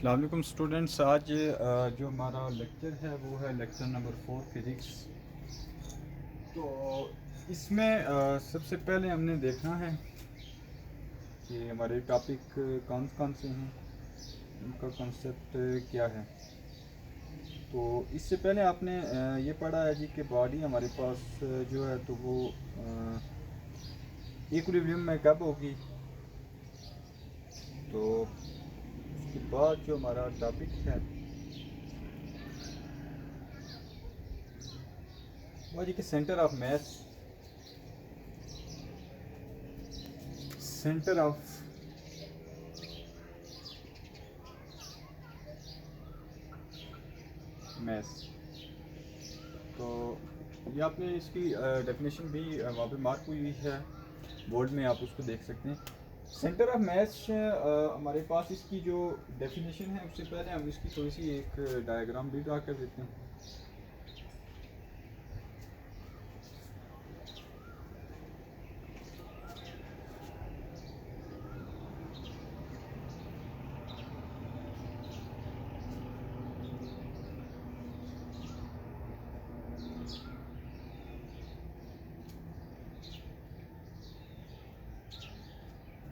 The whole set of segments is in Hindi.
अस्सलाम वालेकुम स्टूडेंट्स। आज जो हमारा लेक्चर है वो है लेक्चर नंबर 4 फिज़िक्स। तो इसमें सबसे पहले हमने देखना है कि हमारे टॉपिक कौन कौन से हैं, उनका कंसेप्ट क्या है। तो इससे पहले आपने ये पढ़ा है जी कि बॉडी हमारे पास जो है तो वो इक्विलिब्रियम में कब होगी। तो उसके बाद जो हमारा टॉपिक है वो जी कि centre of mass, centre of mass. तो ये आपने इसकी डेफिनेशन भी वहाँ पे मार्क हुई है बोर्ड में, आप उसको देख सकते हैं। सेंटर ऑफ मास हमारे पास इसकी जो डेफिनेशन है उससे पहले हम इसकी थोड़ी सी एक डायग्राम भी ड्रा कर देते हैं।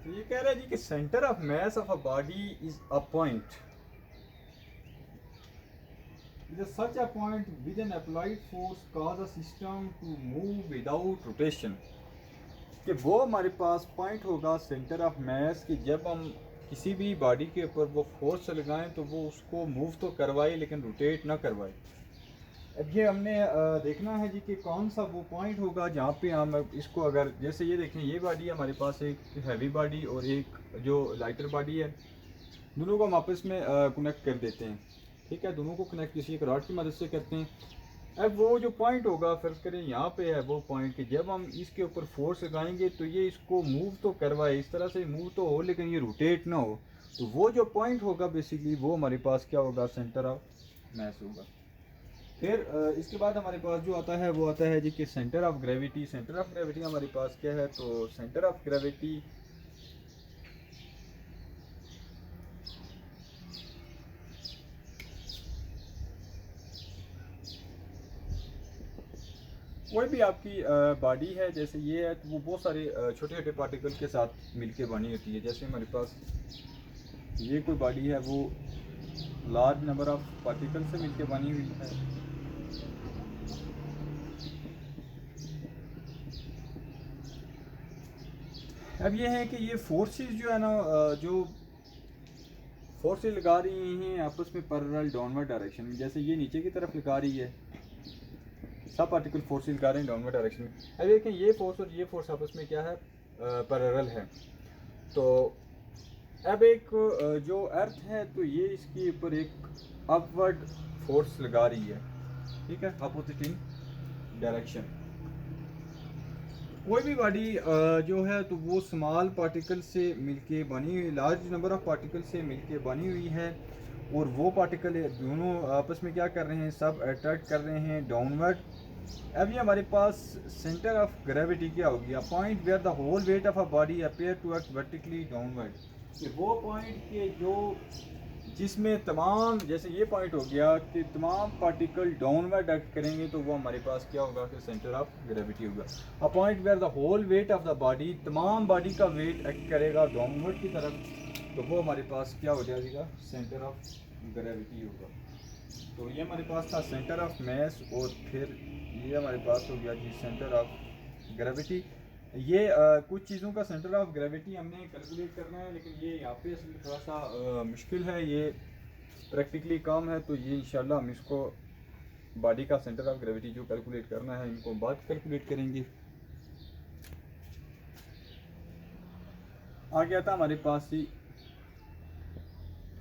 तो ये कह रहा है जी कि centre of mass of a body is a point, such a point with an applied force cause a system to move without rotation। कि वो हमारे पास पॉइंट होगा सेंटर ऑफ मास कि जब हम किसी भी बॉडी के ऊपर वो फोर्स लगाएं तो वो उसको मूव तो करवाए लेकिन रोटेट ना करवाए। अब ये हमने देखना है जी कि कौन सा वो पॉइंट होगा जहाँ पे हम इसको, अगर जैसे ये देखें, ये बॉडी है हमारे पास, एक हैवी बॉडी और एक जो लाइटर बॉडी है, दोनों को हम आपस में कनेक्ट कर देते हैं। ठीक है, दोनों को कनेक्ट किसी एक रॉड की मदद से करते हैं। अब वो जो पॉइंट होगा, फर्ज करें यहाँ पे है वो पॉइंट कि जब हम इसके ऊपर फोर्स लगाएंगे तो ये इसको मूव तो करवाए, इस तरह से मूव तो हो लेकिन ये रोटेट ना हो। तो वो जो पॉइंट होगा बेसिकली वो हमारे पास क्या होगा, सेंटर ऑफ मास होगा। फिर इसके बाद हमारे पास जो आता है वो आता है जी कि centre of gravity. Centre of gravity हमारे पास क्या है, तो सेंटर ऑफ ग्रेविटी कोई भी आपकी बॉडी है, जैसे ये है तो वो बहुत सारे छोटे छोटे पार्टिकल के साथ मिलके बनी होती है। जैसे हमारे पास ये कोई बॉडी है वो लार्ज नंबर ऑफ पार्टिकल से मिलके बनी हुई है। अब ये है कि ये फोर्सेस जो है ना, जो फोर्सेस लगा रही हैं आपस में पैरेलल डाउनवर्ड डायरेक्शन में। जैसे ये नीचे की तरफ लगा रही है, सब पार्टिकल फोर्सेस लगा रहे हैं डाउनवर्ड डायरेक्शन में। अब देखें ये फोर्स और ये फोर्स आपस में क्या है, पैरेलल है। तो अब एक जो अर्थ है तो ये इसके ऊपर एक अपवर्ड फोर्स लगा रही है, ठीक है, अपोजिट इन डायरेक्शन। कोई भी बॉडी जो है तो वो स्मॉल पार्टिकल से मिलके बनी हुई, लार्ज नंबर ऑफ पार्टिकल से मिलके बनी हुई है, और वो पार्टिकल दोनों आपस में क्या कर रहे हैं, सब अट्रैक्ट कर रहे हैं डाउनवर्ड। अब ये हमारे पास सेंटर ऑफ ग्रेविटी क्या होगी, a point where the whole weight of a body appear to act vertically downward. कि वो पॉइंट के जो जिसमें तमाम, जैसे ये पॉइंट हो गया कि तमाम पार्टिकल डाउनवर्ड एक्ट करेंगे, तो वो हमारे पास क्या होगा कि सेंटर ऑफ ग्रेविटी होगा। A point where the whole weight of the body, तमाम बॉडी का वेट एक्ट करेगा डाउनवर्ड की तरफ, तो वो हमारे पास क्या हो जाएगा, सेंटर ऑफ ग्रेविटी होगा। तो ये हमारे पास था सेंटर ऑफ मास, और फिर ये हमारे पास हो गया जी सेंटर ऑफ ग्रेविटी। ये कुछ चीज़ों का सेंटर ऑफ ग्रेविटी हमने कैलकुलेट करना है, लेकिन ये यहाँ पे थोड़ा सा मुश्किल है, ये प्रैक्टिकली काम है। तो ये इंशाल्लाह हम इसको बॉडी का सेंटर ऑफ ग्रेविटी जो कैलकुलेट करना है इनको बाद कैलकुलेट करेंगे। आ गया था हमारे पास ही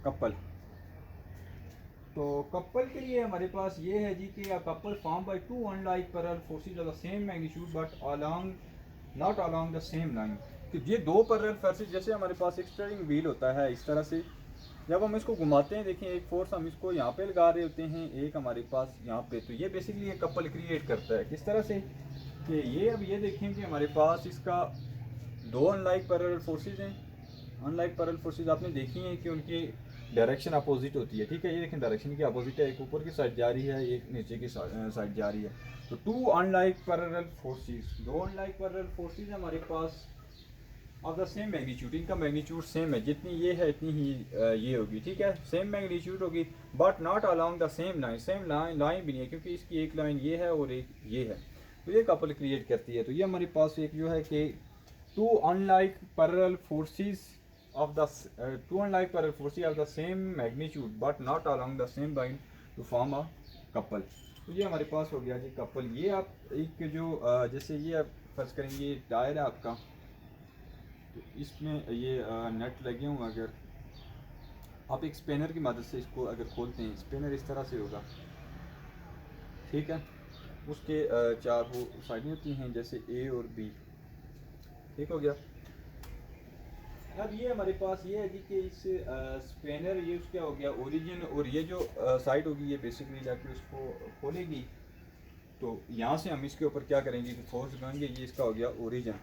कपल। तो कपल के लिए हमारे पास ये है जी कि couple form by two unlike parallel forces of the same magnitude but along not along the same line. कि ये दो पैरेलल फोर्सेस, जैसे हमारे पास एक स्टीयरिंग व्हील होता है इस तरह से, जब हम इसको घुमाते हैं, देखें एक फोर्स हम इसको यहाँ पे लगा रहे होते हैं, एक हमारे पास यहाँ पे, तो ये बेसिकली ये कपल क्रिएट करता है। किस तरह से कि ये, अब ये देखें कि हमारे पास इसका दो अनलाइक पैरेलल फोर्सेस हैं, अनलाइक पैरेलल फोर्सेस आपने देखी हैं कि उनकी डायरेक्शन अपोजिट होती है, ठीक है। ये देखें डायरेक्शन की अपोजिट है, एक ऊपर की साइड जा रही है, एक नीचे की साइड जा रही है। तो टू अनलाइक पैरेलल फोर्सेस, दो अनलाइक पैरेलल फोर्सेस हमारे पास ऑफ द सेम मैग्नीट्यूड, इनका मैग्नीट्यूड सेम है, जितनी ये है इतनी ही ये होगी, ठीक है। सेम मैग्नीट्यूड होगी but not along the same line, same line भी नहीं है क्योंकि इसकी एक लाइन ये है और एक ये है, तो ये कपल क्रिएट करती है। तो ये हमारे पास एक जो है कि two unlike parallel forces of the two unlike parallel forces of the same magnitude but not along the same line to form a couple। तो ये हमारे पास हो गया जी कपल। ये आप एक जो जैसे ये आप फर्ज करेंगे टायर है आपका, तो इसमें ये नट लगे हुए, अगर आप एक स्पेनर की मदद से इसको अगर खोलते हैं, स्पेनर इस तरह से होगा, ठीक है। उसके चार वो साइडें होती हैं जैसे ए और बी, ठीक हो गया। अब ये हमारे पास ये है जी कि इस स्पेनर ये उसका हो गया ओरिजिन, और ये जो साइड होगी ये बेसिकली जाके उसको खोलेगी। तो यहाँ से हम इसके ऊपर क्या करेंगे कि फोर्स लगाएंगे, ये इसका हो गया ओरिजिन।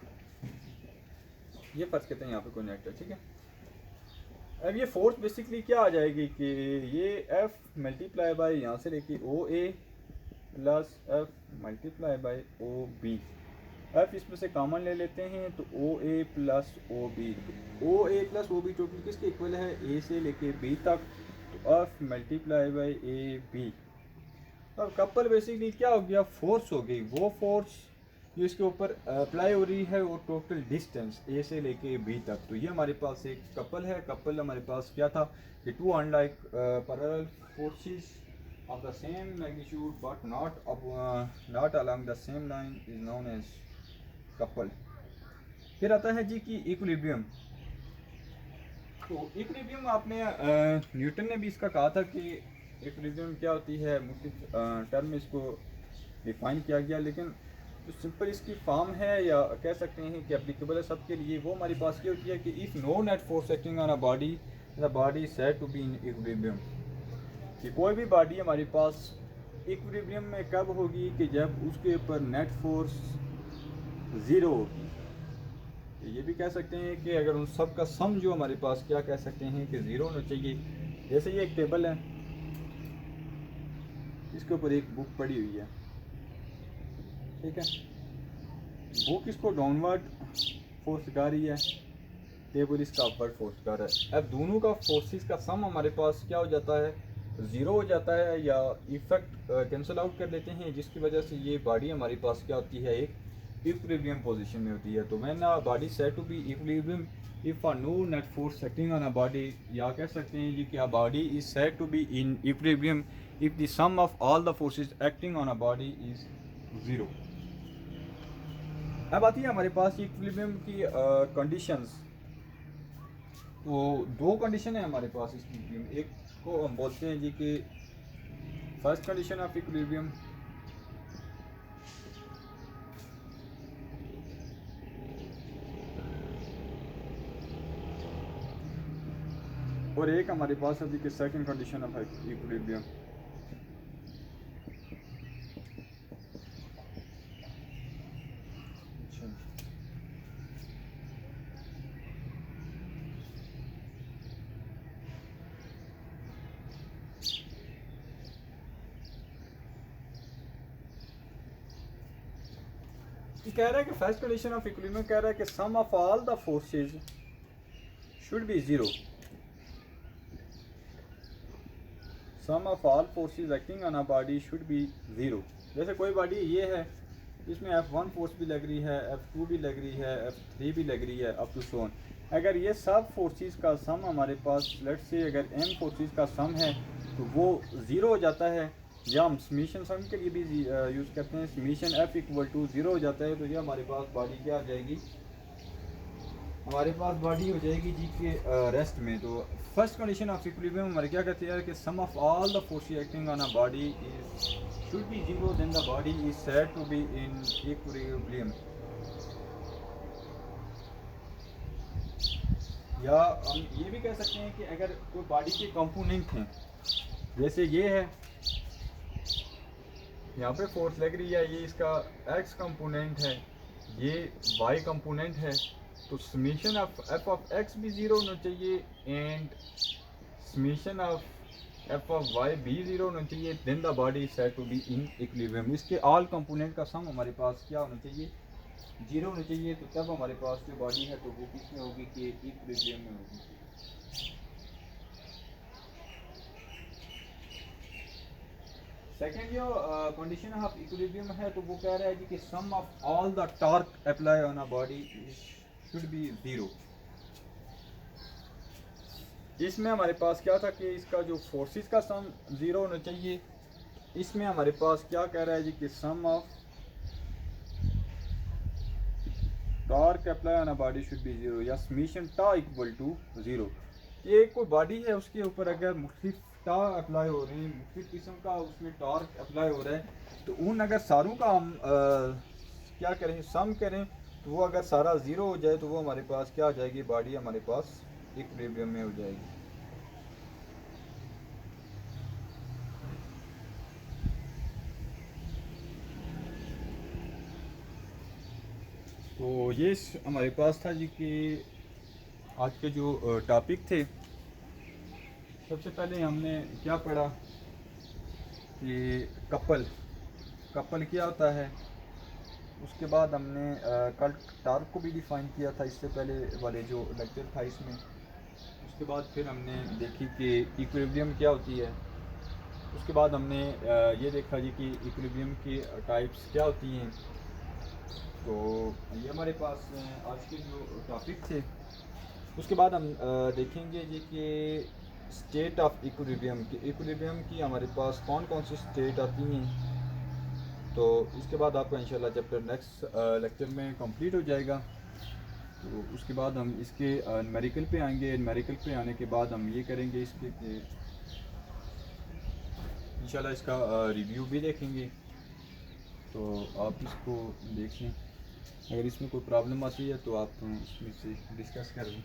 ये फर्ज करते हैं यहाँ पे कनेक्ट है, ठीक है। अब ये फोर्स बेसिकली क्या आ जाएगी कि ये एफ मल्टीप्लाई बाय यहाँ से लेके O A plus F multiply by O B. F इसमें से कॉमन ले लेते हैं तो O A plus O B, O A plus O B total किसके इक्वल है, ए से लेके बी तक, तो F multiply by A B. अब कपल बेसिकली क्या हो गया, फोर्स हो गई, वो फोर्स जो इसके ऊपर अप्लाई हो रही है, वो टोटल डिस्टेंस ए से लेके बी तक। तो ये हमारे पास एक कपल है। कपल हमारे पास क्या था कि two unlike parallel forces of the same magnitude but not along the same line is known as couple. फिर आता है जी कि इक्विलिब्रियम। तो इक्विलिब्रियम आपने न्यूटन ने भी इसका कहा था कि इक्विलिब्रियम क्या होती है, मुख्तलिफ टर्म में इसको डिफाइन किया गया, लेकिन जो सिंपल इसकी फॉर्म है या कह सकते हैं कि एप्लीकेबल है सबके लिए, वो हमारे पास ये होती है कि if no net force acting on a body the body said to be in equilibrium. कि कोई भी बॉडी हमारे पास इक्विलिब्रियम में कब होगी कि जब उसके ऊपर नेट फोर्स ज़ीरो होगी। ये भी कह सकते हैं कि अगर उन सब का सम जो हमारे पास क्या कह सकते हैं कि ज़ीरो होना चाहिए। जैसे ये एक टेबल है, इसके ऊपर एक बुक पड़ी हुई है, ठीक है। बुक इसको डाउनवर्ड फोर्स लगा रही है, टेबल इसका अपवर्ड फोर्स लगा रहा है। अब दोनों का फोर्सेस का सम हमारे पास क्या हो जाता है, ज़ीरो हो जाता है, या इफेक्ट कैंसिल आउट कर लेते हैं, जिसकी वजह से ये बॉडी हमारे पास क्या होती है, एक इक्विलिब्रियम पोजीशन में होती है। तो when a body said to be equilibrium if a no net force acting on a body, या कह सकते हैं जी कि a body is said to be in equilibrium if the sum of all the forces acting on a body is zero. अब आती है हमारे पास इक्विलिब्रियम की कंडीशंस। तो दो कंडीशन है हमारे पास इस इक्विलिब्रियम। एक को हम बोलते हैं जी कि फर्स्ट कंडीशन ऑफ इक्विलिब्रियम, और एक हमारे पास अभी के सेकंड कंडीशन ऑफ इक्विलिब्रियम। कह रहा है कि फर्स्ट कंडीशन ऑफ इक्विलिब्रियम कह रहा है कि sum of all the forces should be zero. Sum of all forces acting on a body should be zero. जैसे कोई बॉडी ये है, इसमें F1 फोर्स भी लग रही है, F2 भी लग रही है, F3 भी लग रही है, अप टू सो ऑन। अगर ये सब फोर्सेस का सम हमारे पास, लेट्स से अगर m फोर्सेस का सम है तो वो ज़ीरो हो जाता है, या हम समीशन सम के लिए भी यूज़ करते हैं, summation F equal to zero हो जाता है। तो ये हमारे पास बॉडी क्या आ जाएगी, हमारे पास बॉडी हो जाएगी जी के रेस्ट में। तो फर्स्ट कंडीशन ऑफ इक्विलिब्रियम हमारे क्या कहते हैं कि sum of all the forces acting on a body is should be zero, then the body is said to be in equilibrium. या हम ये भी कह सकते हैं कि अगर कोई बॉडी के कंपोनेंट हैं, जैसे ये है, यहाँ पे फोर्स लग रही है, ये इसका x कंपोनेंट है, ये y कंपोनेंट है, तो summation of F of X भी ज़ीरो होना चाहिए and summation of F of Y भी ज़ीरो होना चाहिए, then the body is said to be in equilibrium. इसके ऑल कंपोनेंट का सम हमारे पास क्या होना चाहिए, जीरो होना चाहिए। तो तब हमारे पास जो बॉडी है तो वो किस में होगी कि इक्विलिब्रियम में होगी। सेकेंड जो कंडीशन ऑफ इक्विलिब्रियम है तो वो कह रहा है जी कि sum of all the torque apply on a body should be zero. इसमें हमारे पास क्या था कि इसका जो फोर्सेस का सम ज़ीरो होना चाहिए। इसमें हमारे पास क्या कह रहा है जी कि sum of torque apply on a body should be zero या summation tau equal to zero. ये कोई बॉडी है उसके ऊपर अगर मुख्तलिफ टा अप्लाई हो रहे हैं, मुख्तलिफ किस्म का उसमें टॉर्क अप्लाई हो रहा है, तो उन अगर सारों का हम क्या करें, सम करें, तो वो अगर सारा ज़ीरो हो जाए तो वो हमारे पास क्या आ जाएगी, बॉडी हमारे पास इक्विलिब्रियम में हो जाएगी। तो ये हमारे पास था जी कि आज के जो टॉपिक थे। सबसे पहले हमने क्या पढ़ा कि कपल क्या होता है। उसके बाद हमने कल टार्क को भी डिफ़ाइन किया था इससे पहले वाले जो लेक्चर था इसमें। उसके बाद फिर हमने देखी कि इक्विलिब्रियम क्या होती है। उसके बाद हमने ये देखा जी कि इक्विलिब्रियम की टाइप्स क्या होती हैं। तो ये हमारे पास आज के जो टॉपिक थे। उसके बाद हम देखेंगे जी कि स्टेट ऑफ इक्विलिब्रियम की हमारे पास कौन कौन सी स्टेट आती हैं। तो इसके बाद आपका इंशाल्लाह चैप्टर नेक्स्ट लेक्चर में कंप्लीट हो जाएगा। तो उसके बाद हम इसके न्यूमेरिकल पे आएंगे। न्यूमेरिकल पे आने के बाद हम ये करेंगे इसके कि इंशाल्लाह इसका रिव्यू भी देखेंगे। तो आप इसको देख लें, अगर इसमें कोई प्रॉब्लम आती है तो आप इसमें से डिस्कस कर लें।